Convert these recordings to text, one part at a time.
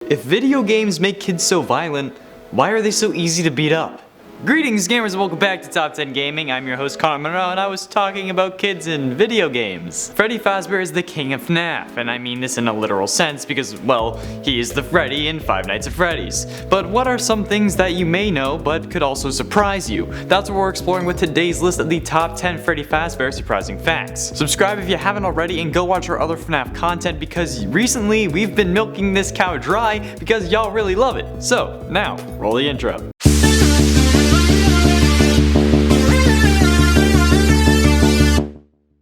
If video games make kids so violent, why are they so easy to beat up? Greetings gamers and welcome back to Top 10 Gaming. I'm your host Connor Monroe and I was talking about kids in video games. Freddy Fazbear is the king of FNAF, and I mean this in a literal sense because, well, he is the Freddy in Five Nights at Freddy's. But what are some things that you may know but could also surprise you? That's what we're exploring with today's list of the top 10 Freddy Fazbear surprising facts. Subscribe if you haven't already and go watch our other FNAF content because recently we've been milking this cow dry because y'all really love it. So, now, roll the intro.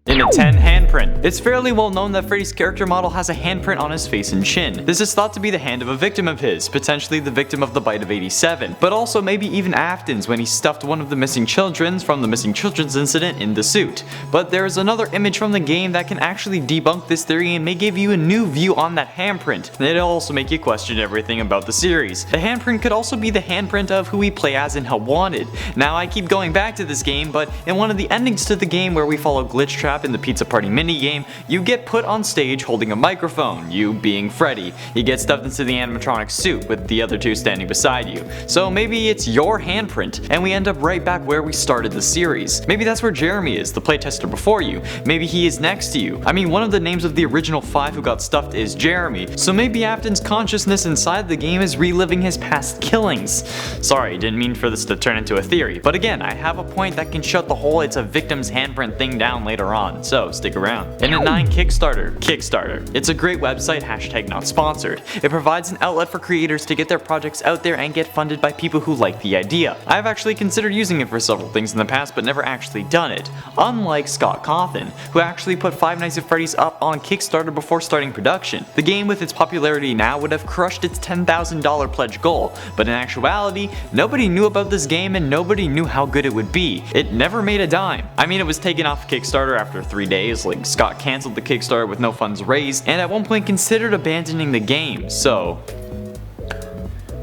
In at 10, Handprint. It's fairly well known that Freddy's character model has a handprint on his face and chin. This is thought to be the hand of a victim of his, potentially the victim of the bite of 87, but also maybe even Afton's when he stuffed one of the missing children from the missing children's incident in the suit. But there is another image from the game that can actually debunk this theory and may give you a new view on that handprint. It'll also make you question everything about the series. The handprint could also be the handprint of who we play as in Help Wanted. Now I keep going back to this game, but in one of the endings to the game where we follow Glitch Trap in the Pizza Party minigame, you get put on stage holding a microphone, you being Freddy. You get stuffed into the animatronics suit with the other two standing beside you. So maybe it's your handprint, and we end up right back where we started the series. Maybe that's where Jeremy is, the playtester before you. Maybe he is next to you. I mean, one of the names of the original 5 who got stuffed is Jeremy, so maybe Afton's consciousness inside the game is reliving his past killings. Sorry, didn't mean for this to turn into a theory, but again, I have a point that can shut the whole it's a victim's handprint thing down later on, so stick around. And at 9, Kickstarter. Kickstarter. It's a great website, hashtag not sponsored. It provides an outlet for creators to get their projects out there and get funded by people who like the idea. I've actually considered using it for several things in the past but never actually done it. Unlike Scott Cawthon, who actually put Five Nights at Freddy's up on Kickstarter before starting production. The game with its popularity now would have crushed its $10,000 pledge goal, but in actuality, nobody knew about this game and nobody knew how good it would be. It never made a dime. I mean, it was taken off Kickstarter after 3 days, like Scott cancelled the Kickstarter with no funds raised, and at one point considered abandoning the game, so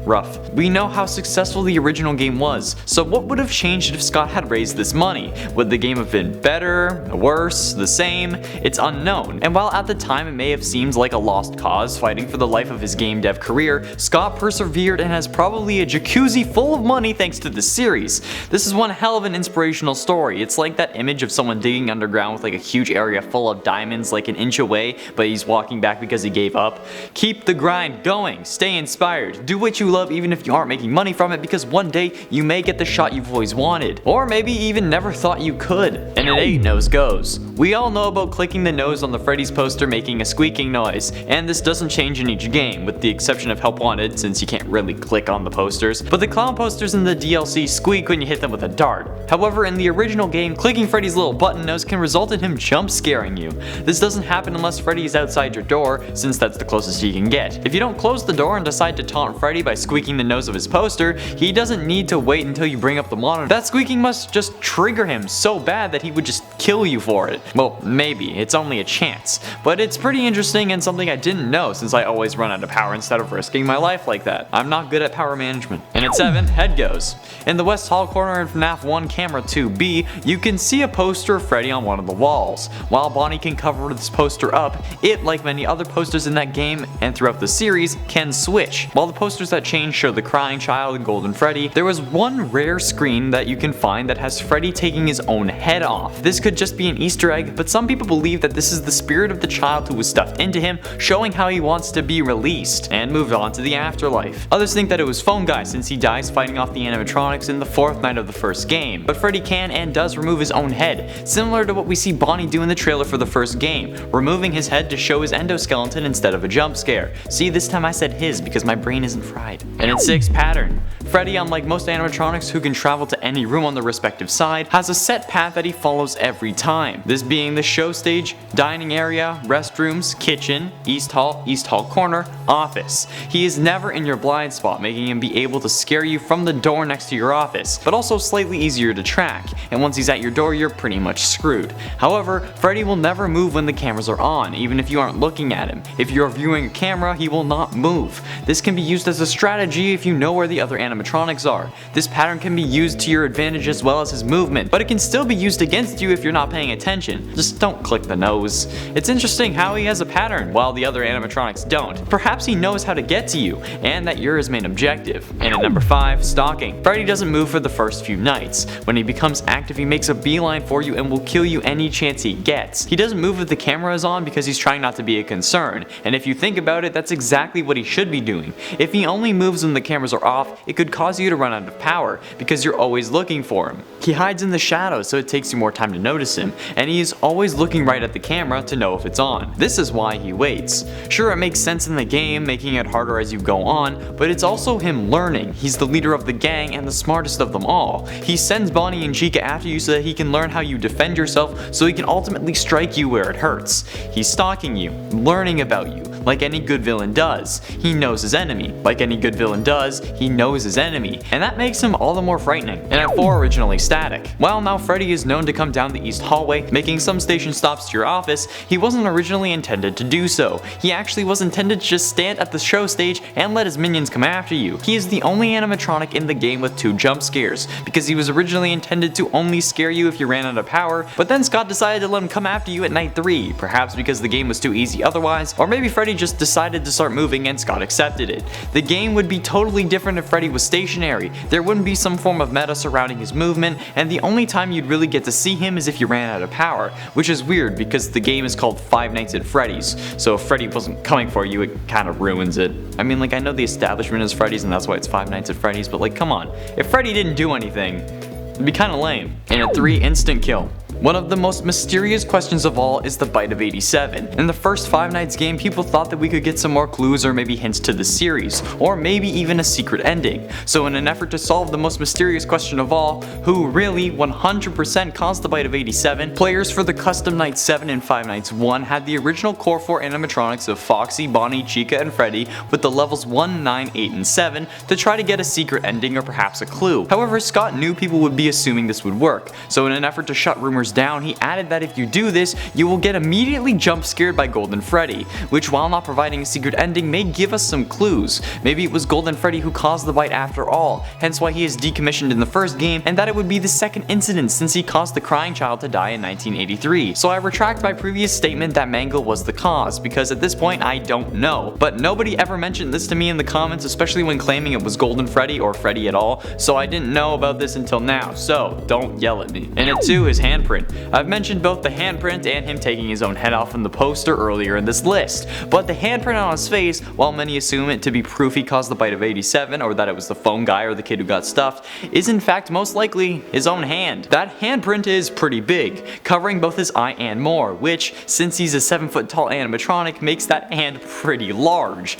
rough. We know how successful the original game was, so what would have changed if Scott had raised this money? Would the game have been better, worse, the same? It's unknown, and while at the time it may have seemed like a lost cause fighting for the life of his game dev career, Scott persevered and has probably a jacuzzi full of money thanks to this series. This is one hell of an inspirational story. It's like that image of someone digging underground with like a huge area full of diamonds like an inch away, but he's walking back because he gave up. Keep the grind going, stay inspired, do what you love even if you aren't making money from it, because one day you may get the shot you've always wanted, or maybe even never thought you could. And at 8, Nose Goes. We all know about clicking the nose on the Freddy's poster making a squeaking noise, and this doesn't change in each game, with the exception of Help Wanted since you can't really click on the posters, but the clown posters in the DLC squeak when you hit them with a dart. However, in the original game, clicking Freddy's little button nose can result in him jump scaring you. This doesn't happen unless Freddy is outside your door, since that's the closest he can get. If you don't close the door and decide to taunt Freddy by squeaking the nose of his poster, he doesn't need to wait until you bring up the monitor. That squeaking must just trigger him so bad that he would just kill you for it. Well, maybe, it's only a chance, but it's pretty interesting and something I didn't know since I always run out of power instead of risking my life like that. I'm not good at power management. And at 7, Head Goes. In the West Hall corner in FNAF 1 Camera 2B, you can see a poster of Freddy on one of the walls. While Bonnie can cover this poster up, it, like many other posters in that game and throughout the series, can switch. While the posters that change show the crying child and Golden Freddy, there was one rare screen that you can find that has Freddy taking his own head off. This could just be an Easter egg, but some people believe that this is the spirit of the child who was stuffed into him, showing how he wants to be released and moved on to the afterlife. Others think that it was Phone Guy since he dies fighting off the animatronics in the 4th night of the first game, but Freddy can and does remove his own head, similar to what we see Bonnie do in the trailer for the first game, removing his head to show his endoskeleton instead of a jump scare. See, this time I said his because my brain isn't fried. And at 6, Pattern. Freddy, unlike most animatronics who can travel to any room on the respective side, has a set path that he follows every time. This being the show stage, dining area, restrooms, kitchen, East Hall corner, office. He is never in your blind spot, making him be able to scare you from the door next to your office, but also slightly easier to track, and once he's at your door you're pretty much screwed. However, Freddy will never move when the cameras are on, even if you aren't looking at him. If you're viewing a camera, he will not move. This can be used as a strategy if you know where the other animatronics animatronics are. This pattern can be used to your advantage as well as his movement, but it can still be used against you if you're not paying attention. Just don't click the nose. It's interesting how he has a pattern while the other animatronics don't. Perhaps he knows how to get to you, and that you're his main objective. And at number 5, Stalking. Freddy doesn't move for the first few nights. When he becomes active, he makes a beeline for you and will kill you any chance he gets. He doesn't move if the camera is on because he's trying not to be a concern, and if you think about it, that's exactly what he should be doing. If he only moves when the cameras are off, it could cause you to run out of power, because you're always looking for him. He hides in the shadows, so it takes you more time to notice him, and he is always looking right at the camera to know if it's on. This is why he waits. Sure, it makes sense in the game, making it harder as you go on, but it's also him learning. He's the leader of the gang and the smartest of them all. He sends Bonnie and Chica after you so that he can learn how you defend yourself, so he can ultimately strike you where it hurts. He's stalking you, learning about you, like any good villain does. He knows his enemy. Like any good villain does, he knows his enemy, and that makes him all the more frightening. And at 4, originally Static. While now Freddy is known to come down the east hallway, making some station stops to your office, he wasn't originally intended to do so. He actually was intended to just stand at the show stage and let his minions come after you. He is the only animatronic in the game with 2 jump scares, because he was originally intended to only scare you if you ran out of power, but then Scott decided to let him come after you at night 3, perhaps because the game was too easy otherwise, or maybe Freddy just decided to start moving and Scott accepted it. The game would be totally different if Freddy was stationary. There wouldn't be some form of meta surrounding his movement, and the only time you'd really get to see him is if you ran out of power, which is weird because the game is called Five Nights at Freddy's, so if Freddy wasn't coming for you, it kind of ruins it. I mean, like, I know the establishment is Freddy's and that's why it's Five Nights at Freddy's, but like, come on. If Freddy didn't do anything, it'd be kind of lame. And at 3, instant kill. One of the most mysterious questions of all is the bite of 87. In the first Five Nights game, people thought that we could get some more clues or maybe hints to the series, or maybe even a secret ending. So in an effort to solve the most mysterious question of all, who really 100% caused the bite of 87, players for the custom Night 7 and Five Nights 1 had the original core 4 animatronics of Foxy, Bonnie, Chica, and Freddy with the levels 1, 9, 8, and 7 to try to get a secret ending or perhaps a clue. However, Scott knew people would be assuming this would work, so in an effort to shut rumors down, he added that if you do this, you will get immediately jump scared by Golden Freddy, which while not providing a secret ending may give us some clues. Maybe it was Golden Freddy who caused the bite after all, hence why he is decommissioned in the first game, and that it would be the second incident since he caused the crying child to die in 1983. So I retract my previous statement that Mangle was the cause, because at this point I don't know. But nobody ever mentioned this to me in the comments, especially when claiming it was Golden Freddy or Freddy at all, so I didn't know about this until now, so don't yell at me. And at 2 is Handprint. I've mentioned both the handprint and him taking his own head off in the poster earlier in this list, but the handprint on his face, while many assume it to be proof he caused the bite of 87 or that it was the phone guy or the kid who got stuffed, is in fact most likely his own hand. That handprint is pretty big, covering both his eye and more, which, since he's a 7-foot tall animatronic, makes that hand pretty large.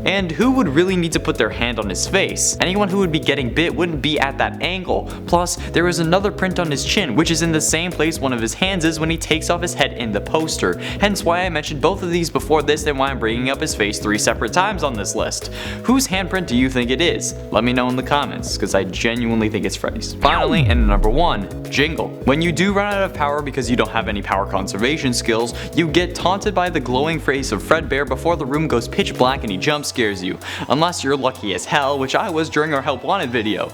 And who would really need to put their hand on his face? Anyone who would be getting bit wouldn't be at that angle. Plus, there is another print on his chin, which is in the same place one of his hands is when he takes off his head in the poster. Hence why I mentioned both of these before this and why I'm bringing up his face 3 separate times on this list. Whose handprint do you think it is? Let me know in the comments, because I genuinely think it's Freddy's. Finally, and at number 1, Jingle. When you do run out of power because you don't have any power conservation skills, you get taunted by the glowing face of Fredbear before the room goes pitch black and he jump scares you. Unless you're lucky as hell, which I was during our Help Wanted video.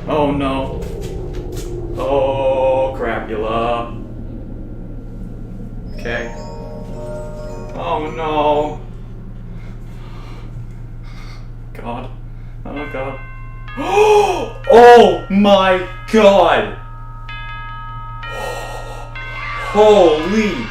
Oh no. Oh crapula. Okay. Oh no. God. Oh god. Oh my god. Holy.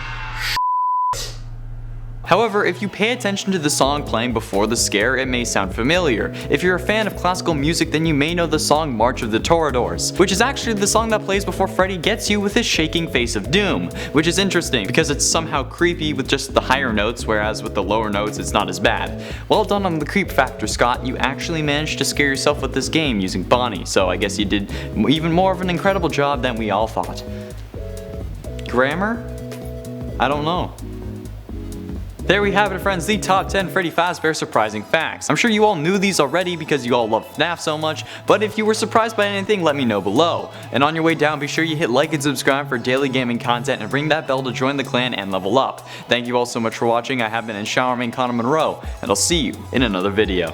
However, if you pay attention to the song playing before the scare, it may sound familiar. If you're a fan of classical music, then you may know the song March of the Toreadors, which is actually the song that plays before Freddy gets you with his shaking face of doom, which is interesting because it's somehow creepy with just the higher notes, whereas with the lower notes it's not as bad. Well done on the creep factor, Scott. You actually managed to scare yourself with this game using Bonnie, so I guess you did even more of an incredible job than we all thought. Grammar? I don't know. There we have it, friends, the top 10 Freddy Fazbear surprising facts. I'm sure you all knew these already because you all love FNAF so much, but if you were surprised by anything, let me know below. And on your way down, be sure you hit like and subscribe for daily gaming content and ring that bell to join the clan and level up. Thank you all so much for watching. I have been Showerman Connor Monroe, and I'll see you in another video.